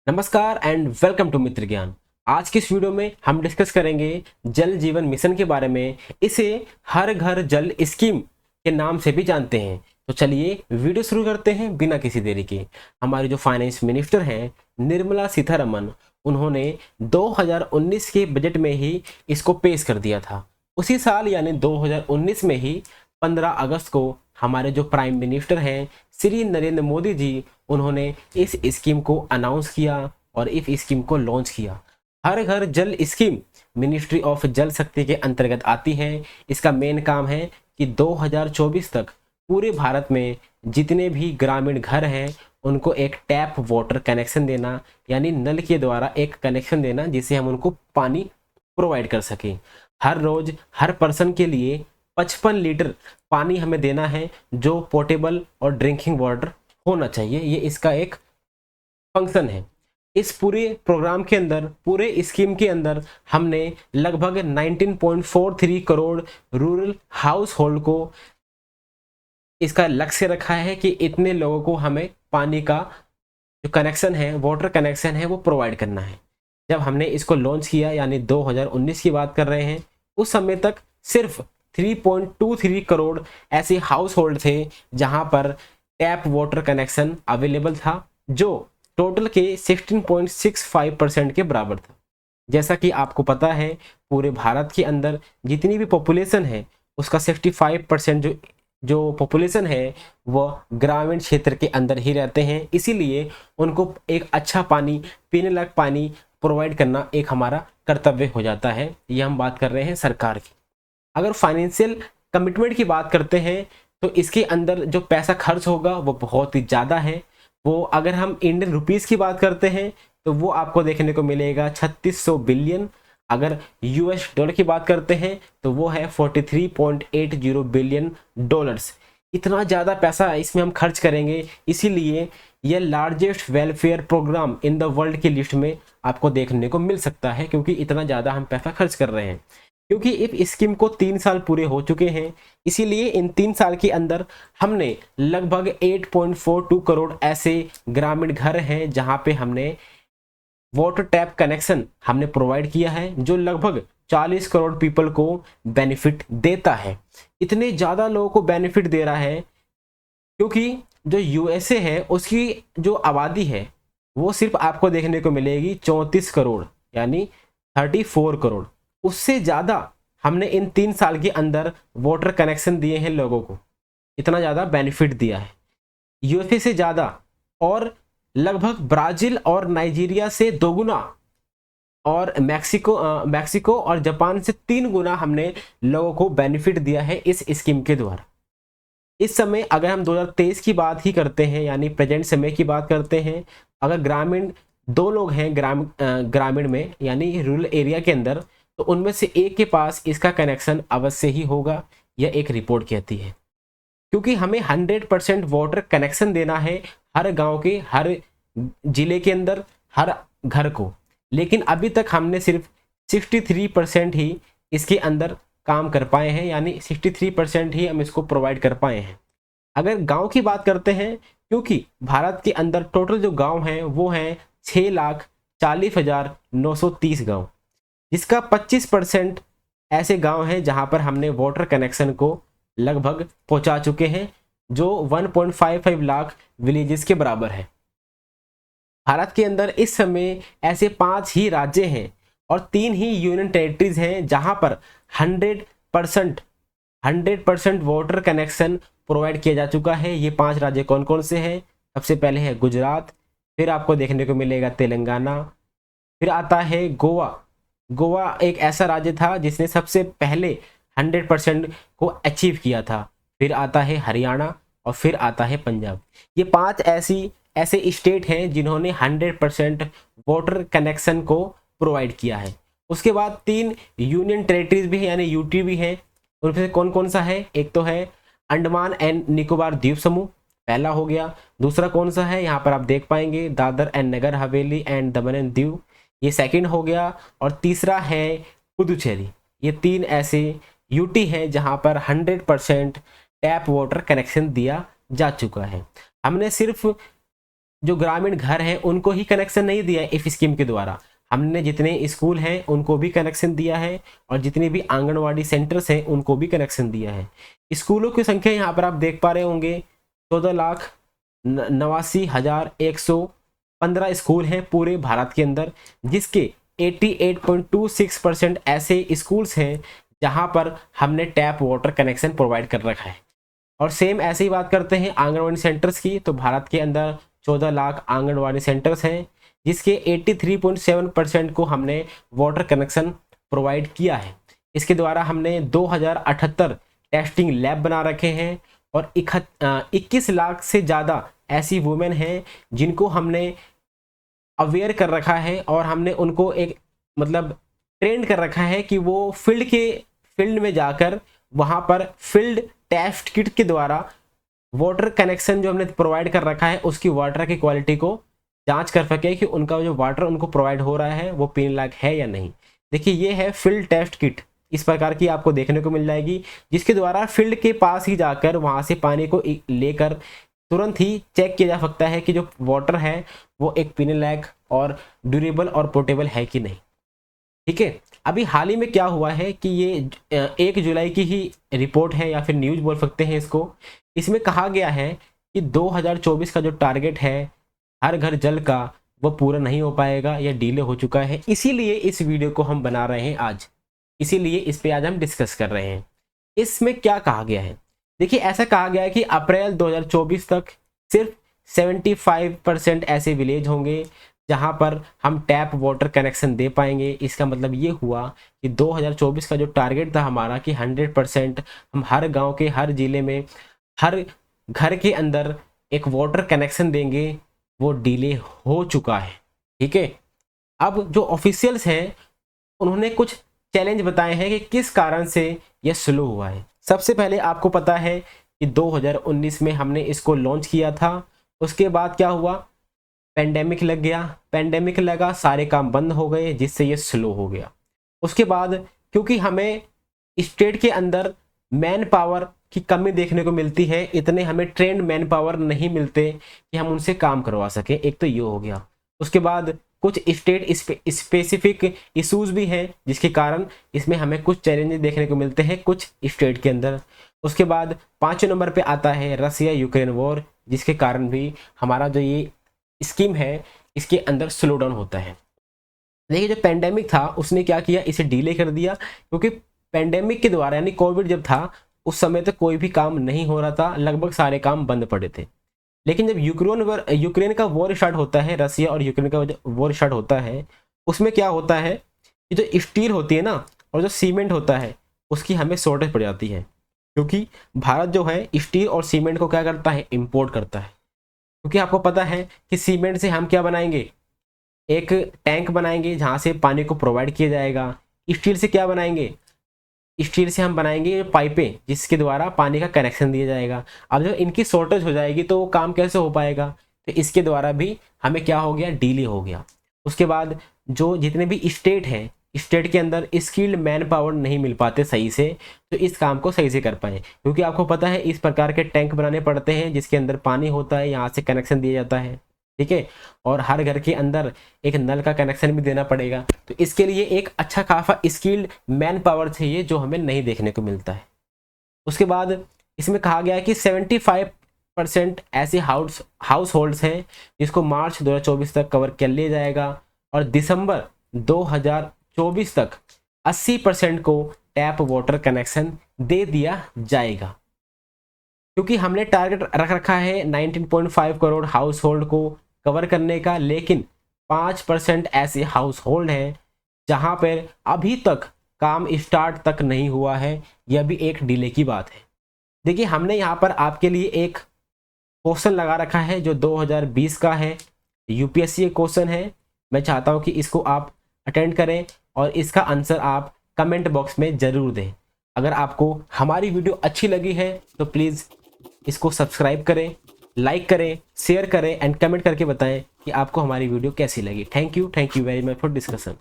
नमस्कार and welcome to मित्र ज्ञान। आज की इस वीडियो में हम डिस्कस करेंगे जल जीवन मिशन के बारे में। इसे हर घर जल स्कीम के नाम से भी जानते हैं। तो चलिए वीडियो शुरू करते हैं बिना किसी देरी के। हमारी जो फाइनेंस मिनिस्टर हैं निर्मला सीतारमण, उन्होंने 2019 के बजट में ही इसको पेश कर दिया था। उसी साल यानी 2019 में ही 15 अगस्त को हमारे जो प्राइम मिनिस्टर हैं श्री नरेंद्र मोदी जी, उन्होंने इस स्कीम को अनाउंस किया और इस स्कीम को लॉन्च किया। हर घर जल स्कीम मिनिस्ट्री ऑफ जल शक्ति के अंतर्गत आती है। इसका मेन काम है कि 2024 तक पूरे भारत में जितने भी ग्रामीण घर हैं उनको एक टैप वाटर कनेक्शन देना, यानी नल के द्वारा एक कनेक्शन देना जिससे हम उनको पानी प्रोवाइड कर सकें। हर रोज हर पर्सन के लिए 55 लीटर पानी हमें देना है जो पोर्टेबल और ड्रिंकिंग वाटर होना चाहिए। ये इसका एक फंक्शन है। इस पूरे प्रोग्राम के अंदर, पूरे स्कीम के अंदर हमने लगभग 19.43 करोड़ रूरल हाउस होल्ड को इसका लक्ष्य रखा है कि इतने लोगों को हमें पानी का जो कनेक्शन है, वाटर कनेक्शन है, वो प्रोवाइड करना है। जब हमने इसको लॉन्च किया यानी 2019 की बात कर रहे हैं, उस समय तक सिर्फ 3.23 करोड़ ऐसे हाउस होल्ड थे जहां पर टैप वाटर कनेक्शन अवेलेबल था, जो टोटल के 16.65% के बराबर था। जैसा कि आपको पता है पूरे भारत के अंदर जितनी भी पॉपुलेशन है उसका 65% जो पॉपुलेशन है वह ग्रामीण क्षेत्र के अंदर ही रहते हैं। इसीलिए उनको एक अच्छा पानी, पीने लायक पानी प्रोवाइड करना एक हमारा कर्तव्य हो जाता है। ये हम बात कर रहे हैं सरकार की। अगर फाइनेंशियल कमिटमेंट की बात करते हैं तो इसके अंदर जो पैसा खर्च होगा वो बहुत ही ज़्यादा है। वो अगर हम इंडियन रुपीस की बात करते हैं तो वो आपको देखने को मिलेगा 3600 बिलियन। अगर यूएस डॉलर की बात करते हैं तो वो है 43.80 बिलियन डॉलर्स। इतना ज़्यादा पैसा इसमें हम खर्च करेंगे, इसीलिए यह largest welfare program in the world की लिस्ट में आपको देखने को मिल सकता है, क्योंकि इतना ज़्यादा हम पैसा खर्च कर रहे हैं। क्योंकि इस स्कीम को 3 साल पूरे हो चुके हैं, इसीलिए इन 3 साल के अंदर हमने लगभग 8.42 करोड़ ऐसे ग्रामीण घर हैं जहां पे हमने वाटर टैप कनेक्शन हमने प्रोवाइड किया है, जो लगभग 40 करोड़ पीपल को बेनिफिट देता है। इतने ज़्यादा लोगों को बेनिफिट दे रहा है क्योंकि जो यूएसए है उसकी जो आबादी है वो सिर्फ आपको देखने को मिलेगी 34 करोड़ यानी 34 करोड़। उससे ज़्यादा हमने इन 3 साल के अंदर वाटर कनेक्शन दिए हैं लोगों को, इतना ज़्यादा बेनिफिट दिया है यूएसए से ज़्यादा। और लगभग ब्राज़ील और नाइजीरिया से 2 गुना और मैक्सिको और जापान से 3 गुना हमने लोगों को बेनिफिट दिया है इस स्कीम के द्वारा। इस समय अगर हम 2023 की बात ही करते हैं यानी प्रेजेंट समय की बात करते हैं, अगर ग्रामीण 2 लोग हैं ग्रामीण में यानी रूरल एरिया के अंदर, तो उनमें से एक के पास इसका कनेक्शन अवश्य ही होगा, यह एक रिपोर्ट कहती है। क्योंकि हमें 100% वाटर कनेक्शन देना है हर गांव के, हर जिले के अंदर, हर घर को। लेकिन अभी तक हमने सिर्फ 63% ही इसके अंदर काम कर पाए हैं, यानी 63% ही हम इसको प्रोवाइड कर पाए हैं। अगर गांव की बात करते हैं, क्योंकि भारत के अंदर टोटल जो गांव हैं वो हैं 6,40,930 गांव, जिसका 25% ऐसे गांव हैं जहां पर हमने वाटर कनेक्शन को लगभग पहुंचा चुके हैं, जो 1.55 लाख विलेजेस के बराबर है। भारत के अंदर इस समय ऐसे 5 ही राज्य हैं और 3 ही यूनियन टेरिटरीज हैं जहां पर 100% वाटर कनेक्शन प्रोवाइड किया जा चुका है। ये 5 राज्य कौन कौन से हैं? सबसे पहले है गुजरात, फिर आपको देखने को मिलेगा तेलंगाना, फिर आता है गोवा। गोवा एक ऐसा राज्य था जिसने सबसे पहले 100% को अचीव किया था। फिर आता है हरियाणा और फिर आता है पंजाब। ये 5 ऐसे स्टेट हैं जिन्होंने 100% वाटर कनेक्शन को प्रोवाइड किया है। उसके बाद 3 यूनियन टेरिटरीज भी हैं यानी यूटी भी हैं। उनमें से कौन कौन सा है? एक तो है अंडमान एंड निकोबार द्वीप समूह, पहला हो गया। दूसरा कौन सा है? यहाँ पर आप देख पाएंगे Dadar and Nagar Haveli and Daman and Diu, ये सेकंड हो गया। और तीसरा है पुदुचेरी। ये 3 ऐसे यूटी हैं जहां पर 100% टैप वाटर कनेक्शन दिया जा चुका है। हमने सिर्फ जो ग्रामीण घर हैं उनको ही कनेक्शन नहीं दिया है इस स्कीम के द्वारा, हमने जितने स्कूल हैं उनको भी कनेक्शन दिया है और जितने भी आंगनवाड़ी सेंटर्स हैं उनको भी कनेक्शन दिया है। स्कूलों की संख्या यहाँ पर आप देख पा रहे होंगे 14,89,115 स्कूल हैं पूरे भारत के अंदर, जिसके 88.26% ऐसे स्कूल्स हैं जहां पर हमने टैप वाटर कनेक्शन प्रोवाइड कर रखा है। और सेम ऐसे ही बात करते हैं आंगनवाड़ी सेंटर्स की, तो भारत के अंदर 14 लाख आंगनवाड़ी सेंटर्स हैं, जिसके 83.7% को हमने वाटर कनेक्शन प्रोवाइड किया है। इसके द्वारा हमने 2078 टेस्टिंग लैब बना रखे हैं और 21 लाख से ज़्यादा ऐसी वुमेन हैं जिनको हमने अवेयर कर रखा है और हमने उनको एक मतलब ट्रेंड कर रखा है कि वो फील्ड में जाकर वहाँ पर फील्ड टेस्ट किट के द्वारा वाटर कनेक्शन जो हमने प्रोवाइड कर रखा है उसकी वाटर की क्वालिटी को जांच कर सके कि उनका जो वाटर उनको प्रोवाइड हो रहा है वो पीने लायक है या नहीं। देखिए ये है फील्ड टेस्ट किट, इस प्रकार की आपको देखने को मिल जाएगी, जिसके द्वारा फील्ड के पास ही जाकर वहाँ से पानी को लेकर तुरंत ही चेक किया जा सकता है कि जो वाटर है वो एक पीने लायक और ड्यूरेबल और पोर्टेबल है कि नहीं। ठीक है, अभी हाल ही में क्या हुआ है कि ये 1 जुलाई की ही रिपोर्ट है या फिर न्यूज़ बोल सकते हैं इसको। इसमें कहा गया है कि 2024 का जो टारगेट है हर घर जल का वो पूरा नहीं हो पाएगा या डिले हो चुका है, इसीलिए इस वीडियो को हम बना रहे हैं आज, इसीलिए इस पे आज हम डिस्कस कर रहे हैं। इसमें क्या कहा गया है, देखिए ऐसा कहा गया है कि अप्रैल 2024 तक सिर्फ 75% ऐसे विलेज होंगे जहां पर हम टैप वाटर कनेक्शन दे पाएंगे। इसका मतलब ये हुआ कि 2024 का जो टारगेट था हमारा कि 100% हम हर गांव के हर जिले में हर घर के अंदर एक वाटर कनेक्शन देंगे, वो डिले हो चुका है। ठीक है, अब जो ऑफिशियल्स हैं उन्होंने कुछ चैलेंज बताए हैं कि किस कारण से यह स्लो हुआ है। सबसे पहले आपको पता है कि 2019 में हमने इसको लॉन्च किया था, उसके बाद क्या हुआ, पेंडेमिक लग गया, पेंडेमिक लगा सारे काम बंद हो गए जिससे ये स्लो हो गया। उसके बाद क्योंकि हमें स्टेट के अंदर मैन पावर की कमी देखने को मिलती है, इतने हमें ट्रेंड मैन पावर नहीं मिलते कि हम उनसे काम करवा सकें, एक तो ये हो गया। उसके बाद कुछ स्टेट स्पेसिफिक इश्यूज भी हैं जिसके कारण इसमें हमें कुछ चैलेंजेस देखने को मिलते हैं कुछ स्टेट के अंदर। उसके बाद 5वें नंबर पे आता है रसिया यूक्रेन वॉर, जिसके कारण भी हमारा जो ये स्कीम है इसके अंदर स्लो डाउन होता है। देखिए जो पेंडेमिक था उसने क्या किया, इसे डिले कर दिया, क्योंकि पेंडेमिक के द्वारा यानी कोविड जब था उस समय तक कोई भी काम नहीं हो रहा था, लगभग सारे काम बंद पड़े थे। लेकिन जब यूक्रेन का वॉर स्टार्ट होता है, रसिया और यूक्रेन का वॉर स्टार्ट होता है, उसमें क्या होता है कि जो स्टील होती है ना और जो सीमेंट होता है उसकी हमें शॉर्टेज पड़ जाती है, क्योंकि भारत जो है स्टील और सीमेंट को क्या करता है, इम्पोर्ट करता है। क्योंकि आपको पता है कि सीमेंट से हम क्या बनाएंगे, एक टैंक बनाएंगे जहाँ से पानी को प्रोवाइड किया जाएगा। स्टील से क्या बनाएंगे, स्टील से हम बनाएंगे पाइपें जिसके द्वारा पानी का कनेक्शन दिया जाएगा। अब जब इनकी शॉर्टेज हो जाएगी तो वो काम कैसे हो पाएगा, तो इसके द्वारा भी हमें क्या हो गया, डिले हो गया। उसके बाद जो जितने भी स्टेट हैं, स्टेट के अंदर स्किल्ड मैन पावर नहीं मिल पाते सही से, तो इस काम को सही से कर पाए। क्योंकि आपको पता है इस प्रकार के टैंक बनाने पड़ते हैं जिसके अंदर पानी होता है, यहाँ से कनेक्शन दिया जाता है। ठीक है, और हर घर के अंदर एक नल का कनेक्शन भी देना पड़ेगा, तो इसके लिए एक अच्छा खासा स्किल्ड मैन पावर चाहिए जो हमें नहीं देखने को मिलता है। उसके बाद इसमें कहा गया है कि 75% ऐसे हाउस होल्ड्स हैं जिसको मार्च 2024 तक कवर कर लिया जाएगा और दिसंबर 2024 तक 80% को टैप वाटर कनेक्शन दे दिया जाएगा। क्योंकि हमने टारगेट रख रखा है 19.5 करोड़ हाउस होल्ड को कवर करने का, लेकिन 5% ऐसे हाउस होल्ड हैं जहां पर अभी तक काम स्टार्ट तक नहीं हुआ है, यह भी एक डिले की बात है। देखिए हमने यहाँ पर आपके लिए एक क्वेश्चन लगा रखा है जो 2020 का है, यूपीएससी क्वेश्चन है। मैं चाहता हूँ कि इसको आप अटेंड करें और इसका आंसर आप कमेंट बॉक्स में ज़रूर दें। अगर आपको हमारी वीडियो अच्छी लगी है तो प्लीज़ इसको सब्सक्राइब करें, लाइक करें, शेयर करें एंड कमेंट करके बताएं कि आपको हमारी वीडियो कैसी लगी। Thank you very much for discussion.